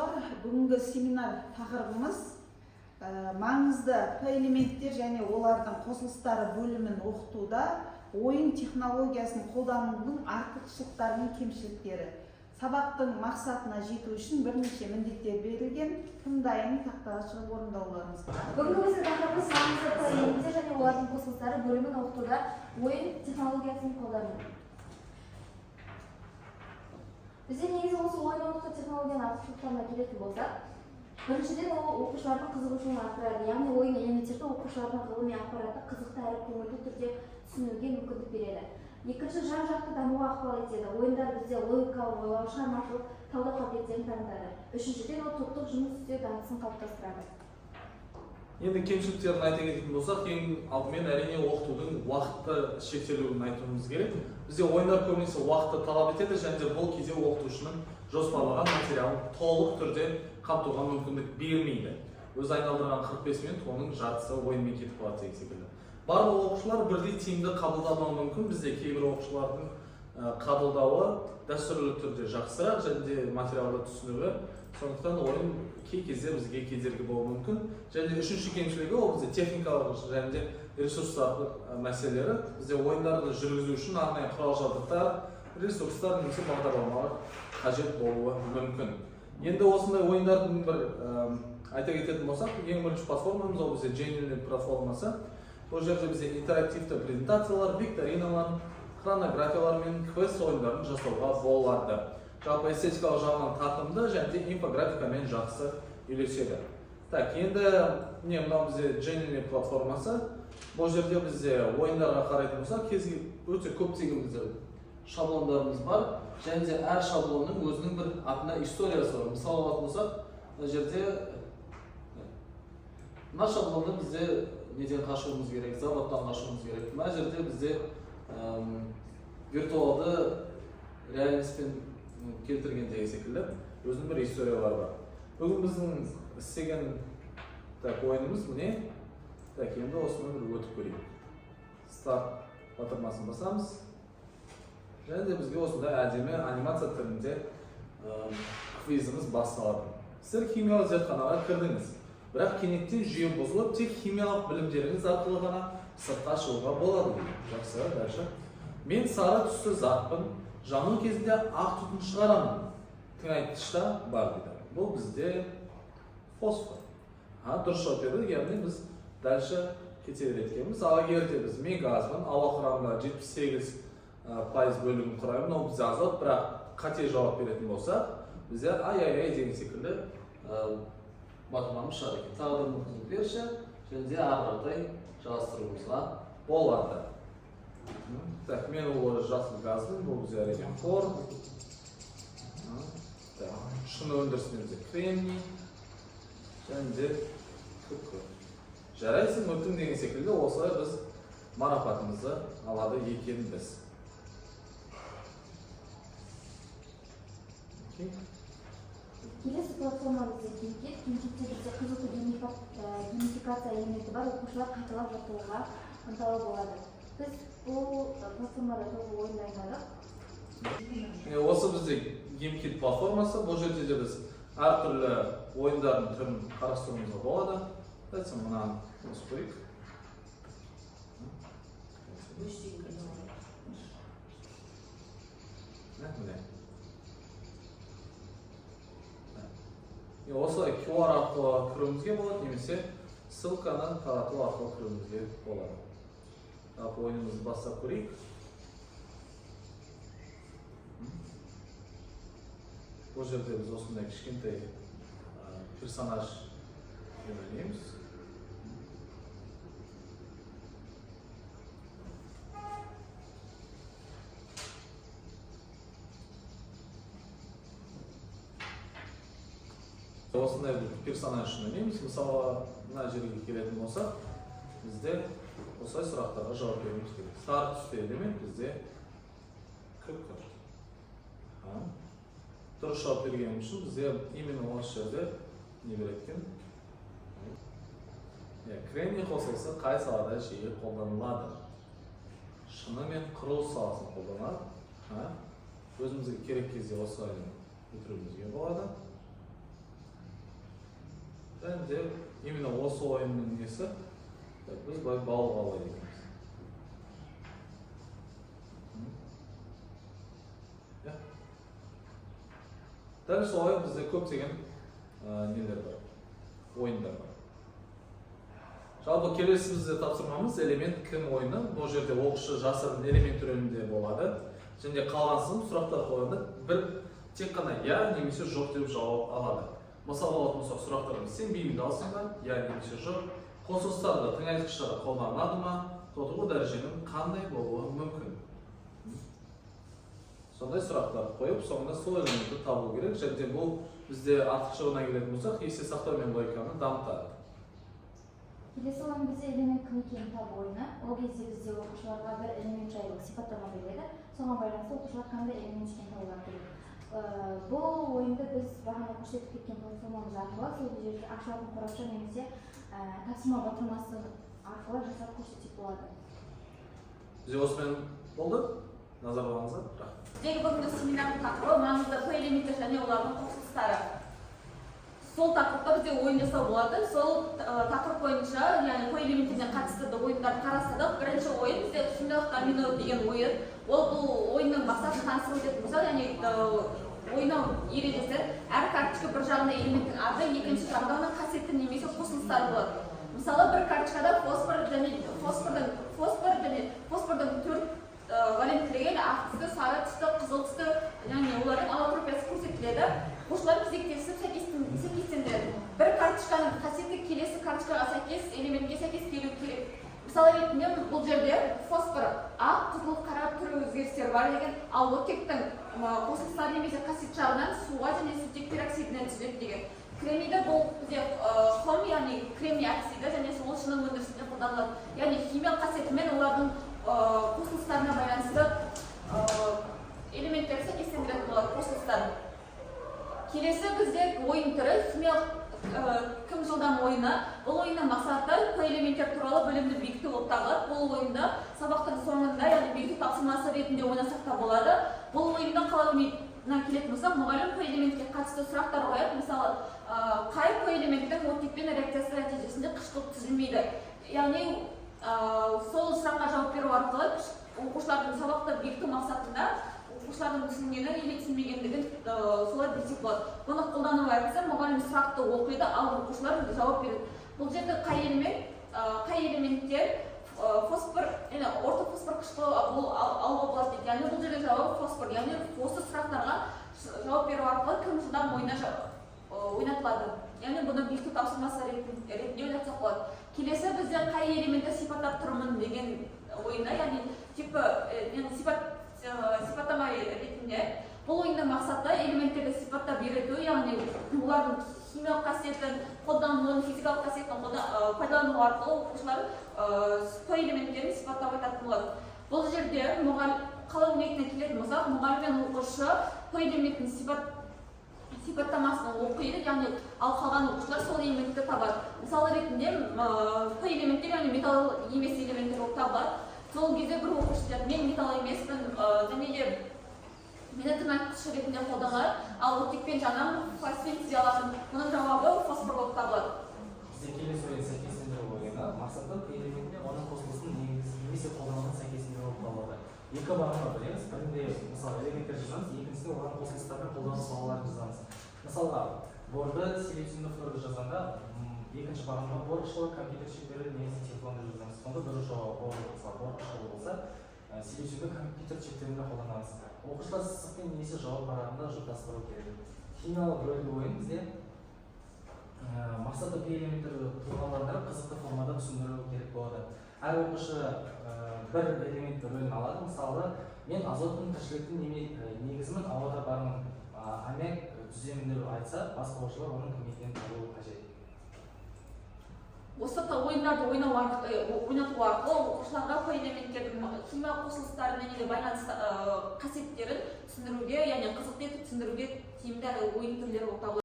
оқушылар, бүгінгі семинар тақырыбымыз маңызды элементтер және олардың қосылыстары бөлімін оқытуда ойын технологиясын қолданудың артықшылықтары мен кемшіліктері. Сабақтың мақсатына жету үшін бірнеше міндеттер берілген. Кім дайын, тақтаға шығып орындауларыңыз. Бүгінгі біздің тақырыбымыз маңызды элементтер және олардың қосылыстары бөлімін оқытуда ойын технологиясын қолдану. Бізде негізі осы ойын оқыту технологияның артықшылықтарына келетін болсақ, біріншіден ол оқушылардың қызығушылығын арттырады, яғни ойын элементтерді оқушылардың ғылыми ақпараттық қызықты әрі көңілді түрде түсінуге мүмкіндік береді. Екінші, жан-жақты дамуға ықпал етеді. Ойындар бізде логикалық ойлау, шығармашылық, талдау қабілеттерін танытады. Үшіншіден ол топтық жұмыс істеу дағдысын қалыптастырады. Енді кемшіліктерін айта кететін болсақ, ең алдымен әрине оқытудың уақытты шектелуін айтуымыз керек. Бізде ойындар көбінесе уақытты талап етеді, және бұл кезде оқытушының жоспарлаған материалын толық түрде қамтуға мүмкіндік бермейді. Өз айналдырған 45 минут, оның жартысы ойынмен кетіп қалады деген секілді. Барлық оқушылар бірдей тиімді қабылдамауы мүмкін. Бізде кейбір оқушылардың қабылдауы дәстүрлі түрде жақсырақ, және материалды түсінуі, сондықтан ойын кей кезде бізге кедергі болуы мүмкін. Және үшінші кемшілігі ол бізде техникалық және ресурстар мәселелері. Бізде ойындарды жүргізу үшін арнайы құрал-жабдықтар, ресурстар немесе бағдарламалар қажет болуы мүмкін. Енді осындай ойындардың бір айта кететін болсақ, ең бірінші платформамыз ол бізде Genially платформасы. Бұл жерде бізде интерактивті презентациялар, викториналар, хронографиялар мен квест ойындарын жасауға болады. Жалпы эстетикалық жағынан тартымды және инфографикамен жақсы үйлеседі. Так, енді мынау бізде Genially платформасы. Бұл жерде бізде ойындарға қарайтын болсақ, өте көптеген бізде шаблондарымыз бар, және де әр шаблонның өзінің бір атына историясы бар. Мысалы алатын болсақ, мына жерде мына шаблонда бізде неден қашуымыз керек, заводтан қашуымыз керек. Мына жерде бізде виртуалды реальностьпен келтірген деген секілді өзінің бір историялары бар. Бүгін біздің істеген ойынымыз міне. Енді осыны бір өтіп көрейік. Старт батырмасын басамыз. Және де бізге осындай әдемі анимация түрінде квизіміз басталады. Сіздер химиялық зертханаға кірдіңіз, бірақ кенеттен жүйе бұзылып, тек химиялық білімдеріңіз арқылы ғана сыртқа шығуға болады. Жақсы, дальше. Мен сары түсті затпын, жану кезінде ақ түтін шығарамын. Тыңайтқышта бар дейді. Бұл бізде фосфор. Дұрыс жауап берді, яғни біз дальше кете беретінбіз. Ал егер де біз мен газбын, ауа құрамында 78% бөлігін құраймын, ол бізде азот, бірақ қате жауап беретін болсақ, бізде ай-ай-ай деген секілді батырмамыз шығар екен. Тағы да мүмкіндік берші, және де ары-қаратай жалғастыруымызға болады. Так, мен ол жасыл газбын, бұл бізде әрине хлор. Шыны өндірісінде бізде кремний, және де күкірт. Жарайсың, өттің деген секілді, осылай біз марапатымызды алады екенбіз. Келесі платформамызда Кинкит. Кинкитте бізде қызықты геймификация элементі бар, оқушылар қайталап жаттығуға ынталы болады. Біз бұл платформада тоғыз ойын дайындадық. Осы бізде Кинкит платформасы. Бұл жерде де біз әртүрлі ойындардың түрін қарастыруымызға болады. Айтсам, мұнан осы көрейік. Осылай QR арқылы кіруімізге болады, немесе ссылканы тарату арқылы кіруімізге болады. Ойынымызды бастап көрейік. Бұл жерде біз осындай кішкентай персонаж ойнаймыз. Осындай персонаж ойнаймыз. Мысалы, мына жерге келетін болсақ, бізде осылай сұрақтарға жауап беруіміз керек. Сары түсті элемент бізде күкірт. Дұрыс жауап берген үшін бізде именно осы жерде не беретін? Кремний қосылысы қай салада жиі қолданылады? Шыны мен құрылыс саласын қолданады. Өзімізге керек кезде осылай өтіруімізге болады. Бәнде именно осы ойынның несі біз былай балық аулайды екенбіз. Дәл солай бізде көптеген нелер бар, ойындар бар. Жалпы келесі бізде тапсырмамыз элемент кім ойыны. Бұл жерде оқушы жасырын элемент түрінде болады. Және қалғансын сұрақтар қойғанда бір тек қана я немесе жоқ деп жауап алады. Мысалы алатын болсақ сұрақтарымыз сен бейімді алсың ба, я немесе жоқ. Қосылыстарда тыңайтқыштары қолданылады ма, тотығу дәреженің қандай болуы мүмкін. Сондай сұрақтар қойып, соңында сол элементті табу керек. Және бұл бізде артықшылығына келетін болсақ, есте сақтау мен логиканы дамытады. Келесі ойын бізде элемент кім екенін табу ойыны. Ол кезде бізде оқушыларға бір элемент жайлы сипаттама беріледі. Соған байланысты оқушылар қандай элемент екенін табулары керек. Бұл ойынды біз бағана көрсетіп кеткен платформамыз арқылы сол жерде ашылатын қорапша немесе тапсырма батырмасы арқылы жасап көрсетсек болады. Бізде осымен болды. Назарларыңызға рахмет. Біздегі бүгінгі семинардың тақырыбы маңызды П элементтер және олардың қосылыстары. Сол тақырыпта бізде ойын жасау болады. Сол тақырып бойынша, яғни П элементтеріне қатысты ойындарды қарастырдық. Бірінші ойын бізде түсіндіріп домино деген ойын. Ол бұл ойынның мақсаты таныстыру ететін болса, яғни ойнау ережесі әр карточка бір жағында элементтің аты, екінші жағында оның қасиетті немесе қосылыстары болады. Мысалы, бір карточкада фосфордың төрт валенттілігі ақ түсті, сары түсті, қызыл түсті, яғни олардың аллотропиясы көрсетіледі. Оқушылар кезектесіп сәйкестендіреді. Бір карточканың қасиеті келесі карточкаға сәйкес, элементке сәйкес келу керек. Мысалы ретінде бұл жерде фосфор ақ, қызыл, қара түрі өзгерістер бар деген, ал оттектің қосылыстары немесе қасиет жағынан суға және сутек пероксидіне түседі деген. Кремнийді бұл бізде хром, яғни кремний оксиді және сол шыны өндірісінде қолданылады. Яғни химиялық қасиетімен олардың қосылыстарына байланысты элементтер сәйкестендіретін болады қосылыстар. Келесі бізде ойын түрі химиялық кім жылдам ойыны. Бұл ойынның мақсаты П элементтер туралы білімді бекіту болып табылады. Бұл ойында сабақтың соңында, яғни бекіту тапсырмасы ретінде ойнасақ та болады. Бұл ойында қалауына келетін болсақ, мұғалім П элементке қатысты сұрақтар қояды. Мысалы, қай П элементтің оттекпен реакциясы нәтижесінде қышқылып түзілмейді. Яғни сол сұраққа жауап беру арқылы оқушылардың сабақты бекіту мақсатында оқушылардың түсінгені или түсінбегендігін солай білсек болады. Бұны қолдану әдісі мұғалім сұрақты оқиды, ал оқушылар жауап береді. Бұл жерде қай элементтер фосфор, ортофосфор қышқылы алуға болады дейді. Яғни бұл жерде жауап фосфор. Яғни осы сұрақтарға жауап беру арқылы кім жылдам ойнатылады. Яғни бұны бекіту тапсырмасы ретінде ойнатсақ болады. Келесі бізде қай элементті сипаттап тұрмын деген ойына, яғни сипаттама ретінде. Бұл ойынның мақсаты элементтерді сипаттап үйрету, яғни олардың химиялық қасиетін қолдануын, физикалық қасиетін пайдалану арқылы оқушылар П элементтерін сипаттап айтатын болады. Бұл жерде қалау ниетіне келетін болсақ, мұғалім мен оқушы П элементтің сипаттамасын оқиды, яғни ал қалған оқушылар сол элементті табады. Мысалы ретінде П элементтер, яғни металл емес элементтер болып табылады. Сол кезде бір оқушы айтады, мен металл емеспін, және де мені тыңайтқыш ретінде қолданылады, ал оттекпен жанам, фосфин түзе аламын. Оның жауабы фосфор болып табылады. Бізде келесі ойын сәйкестендіру ойыны мақсаты П элементіне оның қосылысын немесе қолданылған сәйкестендіру болып табылады. Екі бағаны білеміз, бірінде мысалы элементтер жазамыз, екіншісінде оған қосылыстармен қолдану сауалдарын жазамыз. Мысалға, борды, силициумды флорды жазғанда екінші бағанға бор қышқылы, компьютер шектері немесе тефлонды жазамыз. Сонда дұрыс жауап бор қышқылы болса, силициумды компьютер шектерінде қолданамыз. Оқушылар сызықпен немесе жауап аралығында жұптастыру керек. Химиялық рөлді ойын бізде мақсаты П элементтері тұлғаландырып қызықты формада түсіндіру керек болады. Әр оқушы бір элемент рөлін алады. Мысалы, мен азоттың тіршіліктің негізімін ауада бармын, аммиак түземін деп айтса, басқа оқушылар оның кім екенін табуы қажет. Осы ойындарды ойнату арқылы оқушыларға П элементтердің химиялық қосылыстарымен байланысты қасиеттерін түсіндіруге, яғни қызықты етіп түсіндіруге тиімді ойын түрлері болып табылады.